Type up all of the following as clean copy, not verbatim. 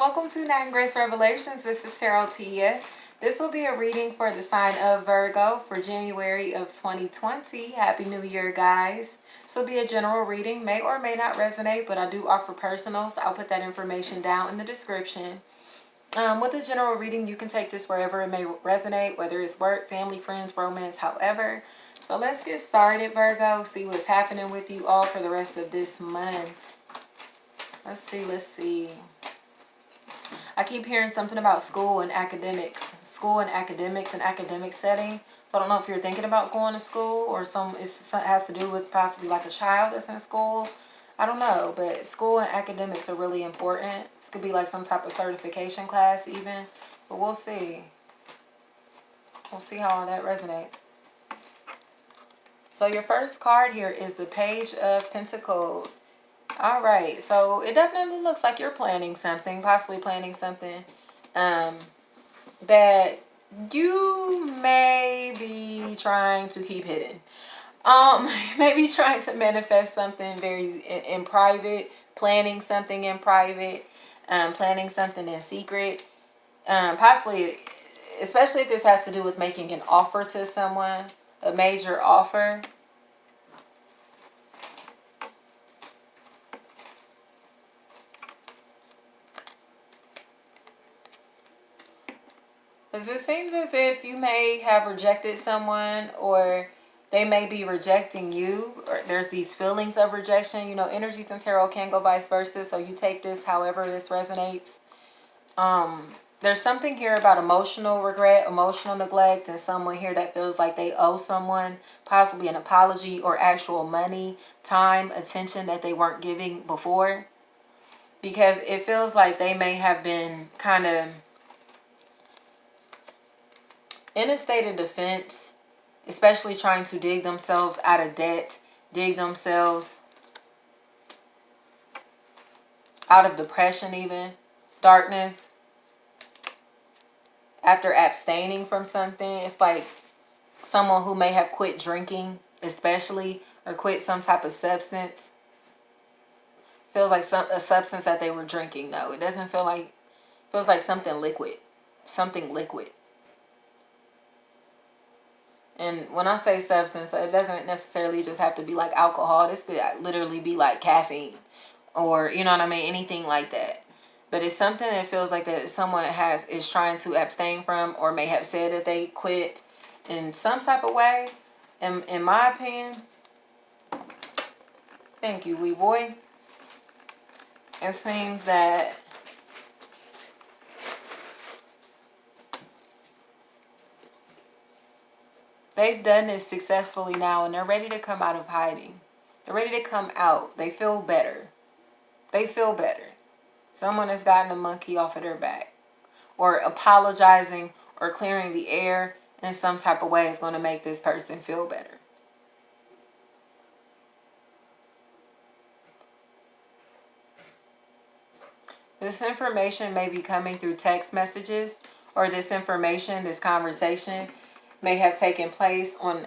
welcome to Night and Grace Revelations. This is Tarot Tia. This will be a reading for the sign of Virgo for January of 2020. Happy New Year, guys. This will be a general reading, may or may not resonate, but I do offer personals. I'll put that information down in the description. With a general reading, you can take this wherever it may resonate, whether it's work, family, friends, romance, however. So let's get started, Virgo. See what's happening with you all for the rest of this month. Let's see. I keep hearing something about school and academics. School and academics and academic setting. So I don't know if you're thinking about going to school or it has to do with possibly like a child that's in school. I don't know, but school and academics are really important. This could be like some type of certification class even. But we'll see. We'll see how all that resonates. So your first card here is the Page of Pentacles. All right, so it definitely looks like you're planning something, possibly planning something that you may be trying to keep hidden. Maybe trying to manifest something very in private, planning something in private, planning something in secret, possibly, especially if this has to do with making an offer to someone, a major offer. Because it seems as if you may have rejected someone or they may be rejecting you. Or there's these feelings of rejection. You know, energies in tarot can go vice versa. So you take this however this resonates. There's something here about emotional regret, emotional neglect, and someone here that feels like they owe someone possibly an apology or actual money, time, attention that they weren't giving before. Because it feels like they may have been kind of in a state of defense, especially trying to dig themselves out of debt, dig themselves out of depression even, darkness, after abstaining from something. It's like someone who may have quit drinking especially, or quit some type of substance. Feels like a substance that they were drinking. No, it doesn't feel like, feels like something liquid. Something liquid. And when I say substance, it doesn't necessarily just have to be like alcohol. This could literally be like caffeine or, you know what I mean, anything like that. But it's something that feels like that someone is trying to abstain from, or may have said that they quit in some type of way. In my opinion, thank you, wee boy. It seems that they've done this successfully now and they're ready to come out of hiding. They're ready to come out. They feel better. They feel better. Someone has gotten a monkey off of their back. Or apologizing or clearing the air in some type of way is going to make this person feel better. This information may be coming through text messages, or this information, this conversation may have taken place on,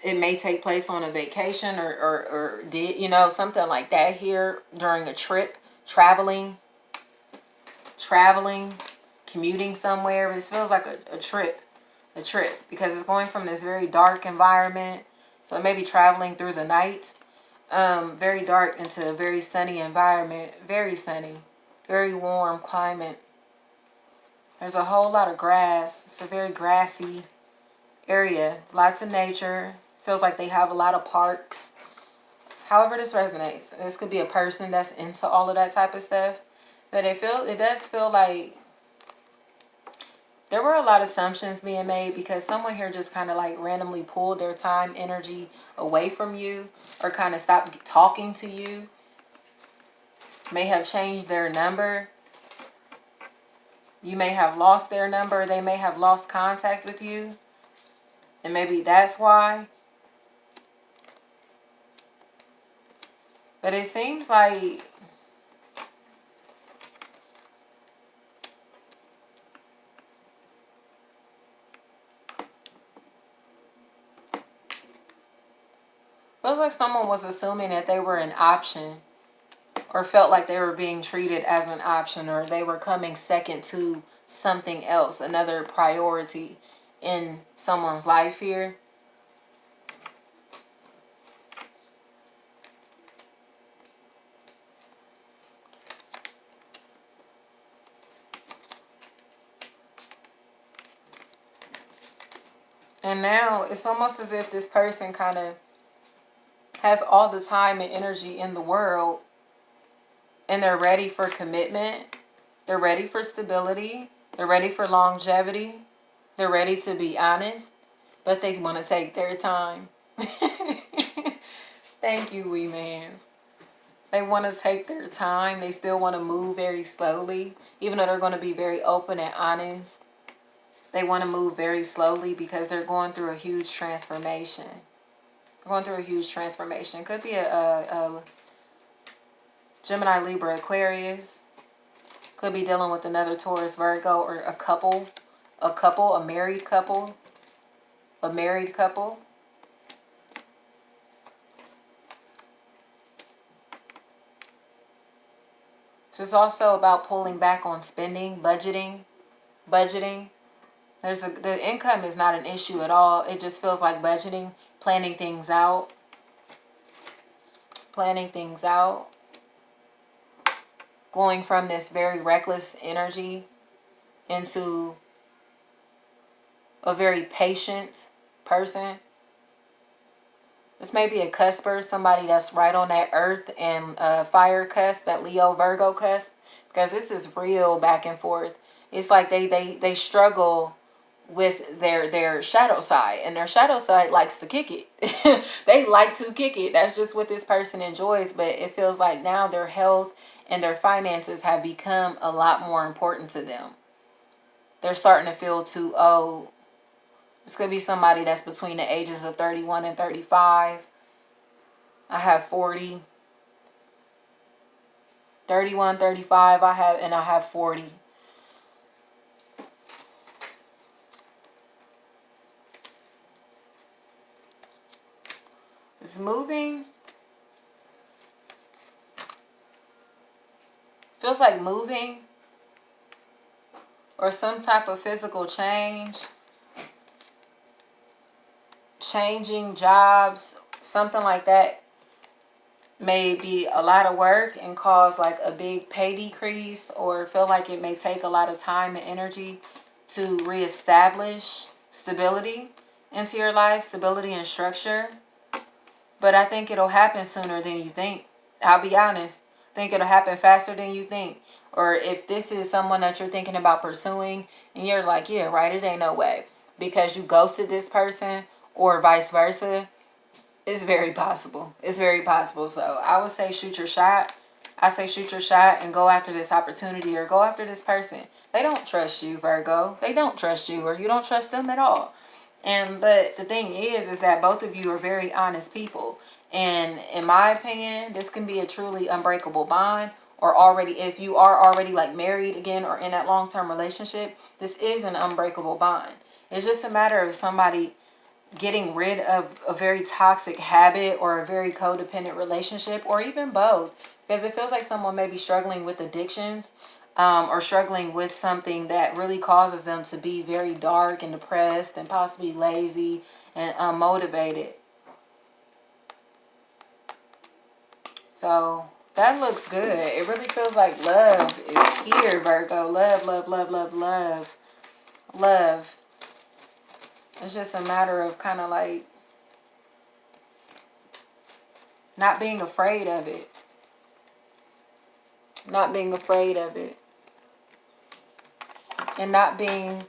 it may take place on a vacation or did, you know, something like that here during a trip, traveling, commuting somewhere. This feels like a trip, because it's going from this very dark environment. So it may be traveling through the night, very dark into a very sunny environment, very sunny, very warm climate. There's a whole lot of grass. It's a very grassy area. Lots of nature. Feels like they have a lot of parks. However this resonates. This could be a person that's into all of that type of stuff. But it does feel like there were a lot of assumptions being made, because someone here just kind of like randomly pulled their time, energy away from you, or kind of stopped talking to you. May have changed their number. You may have lost their number. They may have lost contact with you. And maybe that's why. But it seems like feels like someone was assuming that they were an option, or felt like they were being treated as an option, or they were coming second to something else, another priority in someone's life here. And now it's almost as if this person kind of has all the time and energy in the world, and they're ready for commitment. They're ready for stability. They're ready for longevity. They're ready to be honest, but they want to take their time. Thank you, wee mans. They want to take their time. They still want to move very slowly, even though they're going to be very open and honest. They want to move very slowly because they're going through a huge transformation. They're going through a huge transformation. Could be a Gemini, Libra, Aquarius. Could be dealing with another Taurus, Virgo, or a couple, a married couple. It's also about pulling back on spending, budgeting. The income is not an issue at all. It just feels like budgeting, planning things out. Going from this very reckless energy into a very patient person. This may be a cusper, somebody that's right on that earth and fire cusp, that Leo Virgo cusp, because this is real back and forth. It's like they struggle with their shadow side, and their shadow side likes to kick it. They like to kick it. That's just what this person enjoys. But it feels like now their health and their finances have become a lot more important to them. They're starting to feel too old. This could be somebody that's between the ages of 31 and 35. I have 40. 31, 35, I have 40. It's moving. Feels like moving or some type of physical change. Changing jobs, something like that, may be a lot of work and cause like a big pay decrease, or feel like it may take a lot of time and energy to reestablish stability into your life, stability and structure. But I think it'll happen sooner than you think. I'll be honest. I think it'll happen faster than you think. Or if this is someone that you're thinking about pursuing and you're like, yeah, right, it ain't no way, because you ghosted this person, or vice versa, it's very possible. It's very possible. So I would say shoot your shot. I say shoot your shot and go after this opportunity, or go after this person. They don't trust you, Virgo. They don't trust you, or you don't trust them at all. But the thing is that both of you are very honest people. And in my opinion, this can be a truly unbreakable bond. Or already, if you are already like married again, or in that long-term relationship, this is an unbreakable bond. It's just a matter of somebody getting rid of a very toxic habit or a very codependent relationship, or even both, because it feels like someone may be struggling with addictions, or struggling with something that really causes them to be very dark and depressed and possibly lazy and unmotivated. So that looks good. It really feels like love is here, Virgo. Love, love, love, love, love, love. It's just a matter of kind of like not being afraid of it. Not being afraid of it. And not being...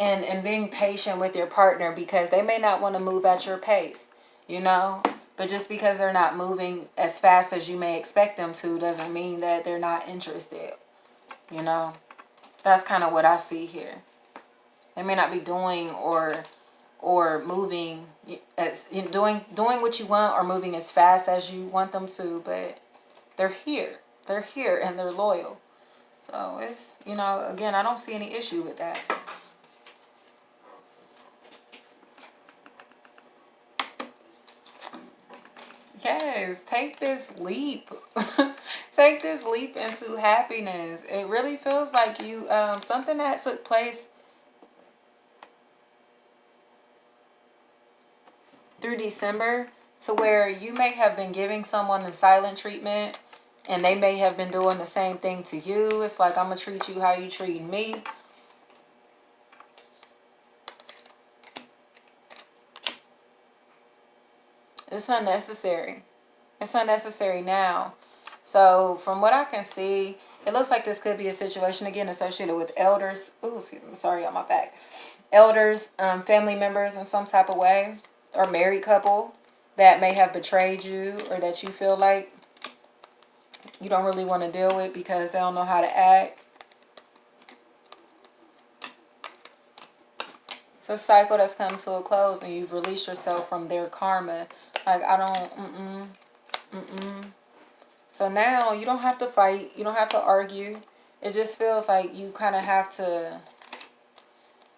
And being patient with your partner, because they may not want to move at your pace, you know? But just because they're not moving as fast as you may expect them to doesn't mean that they're not interested, you know? That's kind of what I see here. They may not be doing or moving as doing what you want, or moving as fast as you want them to, but they're here. They're here and they're loyal. So it's, you know, again, I don't see any issue with that. Yes, is. Take this leap. Take this leap into happiness. It really feels like you, something that took place through December, to where you may have been giving someone the silent treatment and they may have been doing the same thing to you. It's like, I'm going to treat you how you treat me. It's unnecessary. It's unnecessary now. So from what I can see, it looks like this could be a situation, again, associated with elders. Oh, excuse me, sorry on my back. Elders, family members in some type of way, or married couple that may have betrayed you, or that you feel like you don't really want to deal with because they don't know how to act. It's a cycle that's come to a close and you've released yourself from their karma. Like, I don't, So now you don't have to fight. You don't have to argue. It just feels like you kind of have to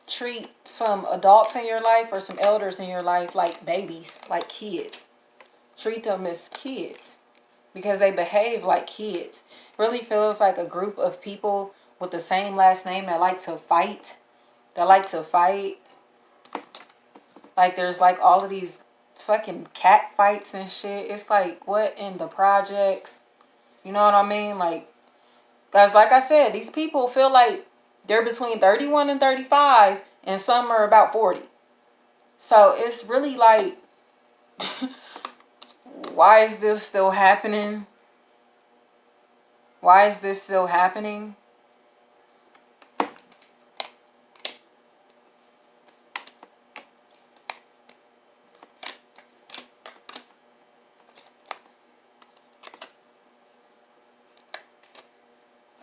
treat some adults in your life or some elders in your life like babies, like kids. Treat them as kids because they behave like kids. Really feels like a group of people with the same last name that like to fight. Like, there's like all of these fucking cat fights and shit. It's like, what in the projects? You know what I mean? Like, guys, like I said, these people feel like they're between 31 and 35, and some are about 40. So it's really like, why is this still happening? Why is this still happening?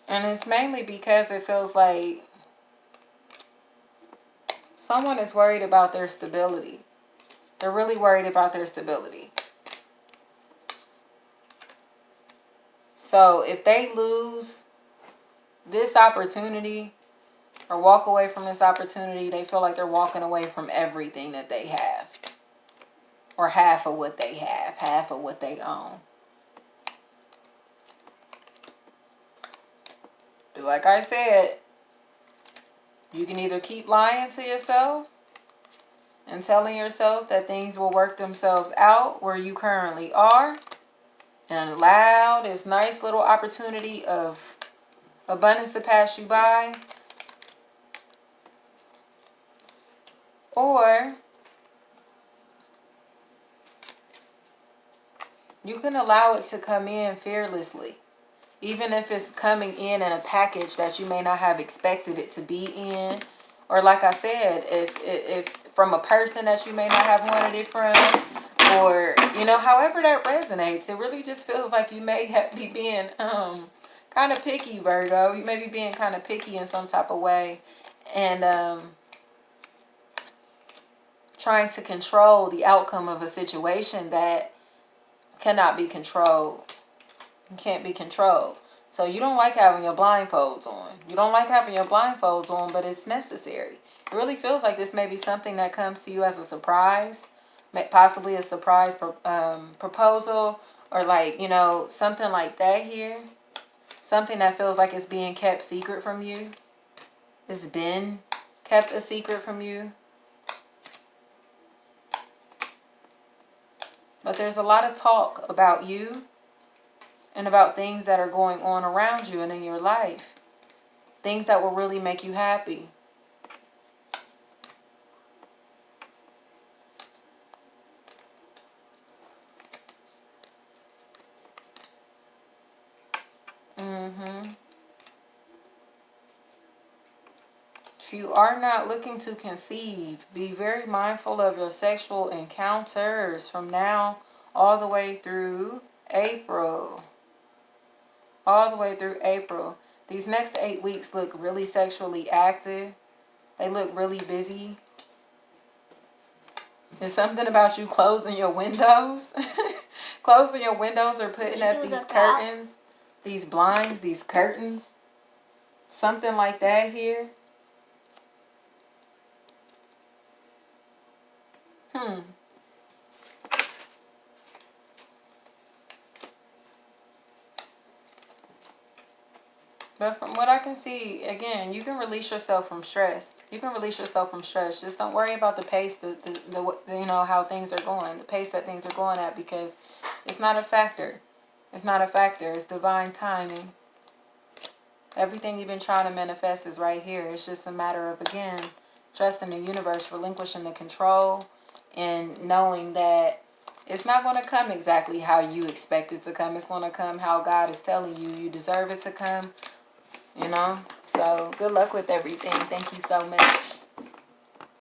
And it's mainly because it feels like someone is worried about their stability. They're really worried about their stability. So if they lose this opportunity or walk away from this opportunity, they feel like they're walking away from everything that they have. Or half of what they have, half of what they own. But like I said, you can either keep lying to yourself and telling yourself that things will work themselves out where you currently are, and allow this nice little opportunity of abundance to pass you by. Or you can allow it to come in fearlessly. Even if it's coming in a package that you may not have expected it to be in. Or like I said, if from a person that you may not have wanted it from. Or, you know, however that resonates. It really just feels like you may be being kind of picky, Virgo. You may be being kind of picky in some type of way. And trying to control the outcome of a situation that cannot be controlled. Can't be controlled. So you don't like having your blindfolds on. You don't like having your blindfolds on, but it's necessary. It really feels like this may be something that comes to you as a surprise. Possibly a surprise proposal. Or like, you know, something like that here. Something that feels like it's being kept secret from you. It's been kept a secret from you. But there's a lot of talk about you. And about things that are going on around you and in your life. Things that will really make you happy. If you are not looking to conceive, be very mindful of your sexual encounters from now all the way through April. All the way through April. These next 8 weeks look really sexually active. They look really busy. There's something about you closing your windows. Closing your windows or putting up these curtains. These blinds, these curtains. Something like that here. But from what I can see, again, you can release yourself from stress. You can release yourself from stress. Just don't worry about the pace, the you know, how things are going, the pace that things are going at, because it's not a factor. It's not a factor. It's divine timing. Everything you've been trying to manifest is right here. It's just a matter of, again, trusting the universe, relinquishing the control, and knowing that it's not going to come exactly how you expect it to come. It's going to come how God is telling you you deserve it to come. You know? So, good luck with everything. Thank you so much.